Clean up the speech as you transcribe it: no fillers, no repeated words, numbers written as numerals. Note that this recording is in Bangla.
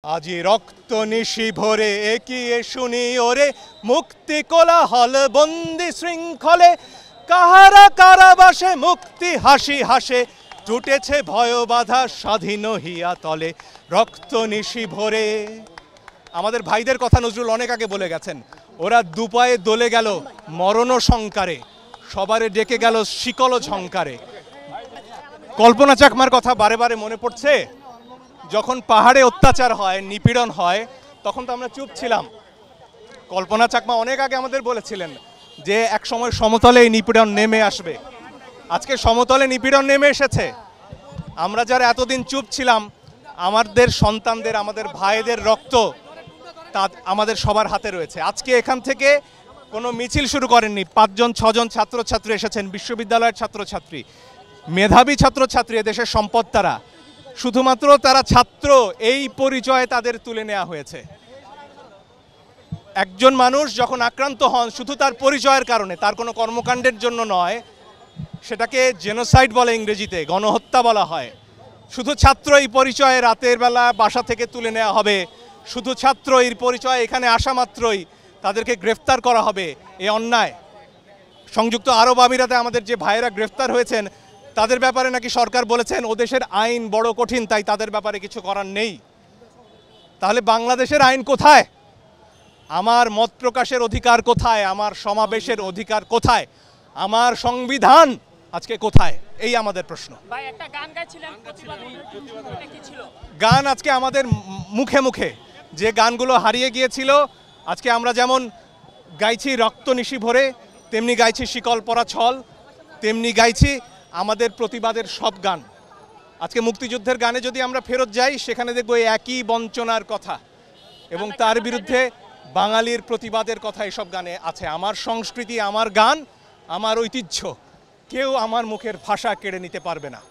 আজি রক্ত নিশি ভরে একিয়ে শুনি ওরে মুক্তি কোলাহল বন্দি শৃঙ্খলে কাহারা কারাবাসে মুক্তি হাসি হাসে টুটেছে ভয় বাধা স্বাধীন হিয়া তলে রক্ত নিশি ভরে। আমাদের ভাইদের কথা নজরুল অনেক আগে বলে গেছেন, ওরা দুপায়ে দলে গেল মরণ সংকারে, সবারে ডেকে গেল শিকল ঝংকারে। কল্পনা চাকমার কথা বারে বারে মনে পড়ছে। যখন পাহাড়ে অত্যাচার হয়, নিপীড়ন হয়, তখন তো আমরা চুপ ছিলাম। কল্পনা চাকমা অনেক আগে আমাদের বলেছিলেন যে এক সময় সমতলে এই নিপীড়ন নেমে আসবে। আজকে সমতলে নিপীড়ন নেমে এসেছে। আমরা যারা এতদিন চুপ ছিলাম, আমাদের সন্তানদের, আমাদের ভাইদের রক্ত তা আমাদের সবার হাতে রয়েছে। আজকে এখান থেকে কোনো মিছিল শুরু করেননি, 5 জন 6 জন ছাত্রছাত্রী এসেছেন, বিশ্ববিদ্যালয়ের ছাত্রছাত্রী, মেধাবী ছাত্রছাত্রী, এদেশের সম্পদ তারা। শুধুমাত্র তারা ছাত্র, এই পরিচয়ে তাদের তুলে নেওয়া হয়েছে। একজন মানুষ যখন আক্রান্ত হন শুধু তার পরিচয়ের কারণে, তার কোনো কর্মকাণ্ডের জন্য নয়, সেটাকে জেনোসাইড বলে, ইংরেজিতে গণহত্যা বলা হয়। শুধু ছাত্র এই পরিচয়ে রাতের বেলা বাসা থেকে তুলে নেওয়া হবে, শুধু ছাত্র এর পরিচয়ে এখানে আসা মাত্রই তাদেরকে গ্রেফতার করা হবে, এ অন্যায়। সংযুক্ত আরব আমিরাতে আমাদের যে ভাইয়েরা গ্রেফতার হয়েছেন, তাদের ব্যাপারে নাকি সরকার বলেছেন ও দেশের আইন বড় কঠিন, তাই তাদের ব্যাপারে কিছু করার নেই। তাহলে বাংলাদেশের আইন কোথায়? আমার মত প্রকাশের অধিকার কোথায়? আমার সমাবেশের অধিকার কোথায়? আমার সংবিধান আজকে কোথায়? এই আমাদের প্রশ্ন। গান আজকে আমাদের মুখে মুখে, যে গানগুলো হারিয়ে গিয়েছিল, আজকে আমরা যেমন গাইছি রক্ত নিশি ভরে, তেমনি গাইছি শিকল পরা ছল, তেমনি গাইছি আমাদের প্রতিবাদের সব গান। আজকে মুক্তিযুদ্ধের গানে যদি আমরা ফেরত যাই, সেখানে দেখব একই বঞ্চনার কথা এবং তার বিরুদ্ধে বাঙালির প্রতিবাদের কথা এসব গানে আছে। আমার সংস্কৃতি, আমার গান, আমার ঐতিহ্য, কেউ আমার মুখের ভাষা কেড়ে নিতে পারবে না।